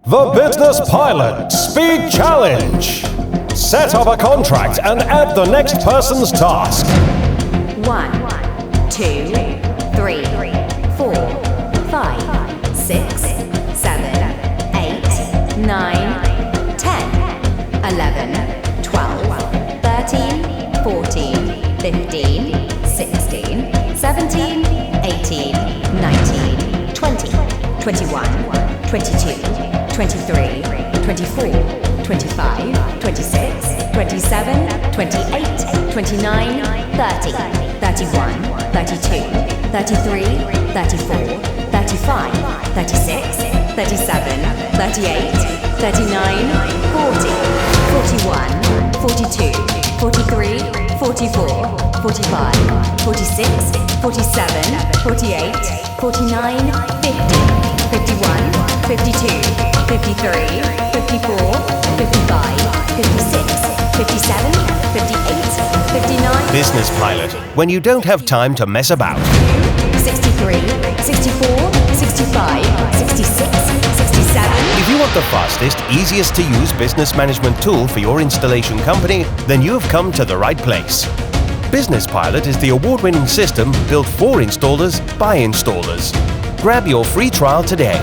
The Business Pilot Speed Challenge. Set up a contract and add the next person's task. 1, 2, 3, 4, 5, 6, 7, 8, 9, 10, 11, 12, 13, 14, 15, 16, 17, 18, 19, 20, 21, 22, 23, 24, 25, 26, 27, 28, 29, 30, 31, 32, 33, 34, 35, 36, 37, 38, 39, 40, 41, 42, 43, 44, 45, 46, 47, 48, 49, 50, 51, 52, 53, 54, 55, 56, 57, 58, 59. Business Pilot, when you don't have time to mess about. 63, 64, 65, 66, 67. If you want the fastest, easiest to use business management tool for your installation company, then you have come to the right place. Business Pilot is the award-winning system built for installers by installers. Grab your free trial today.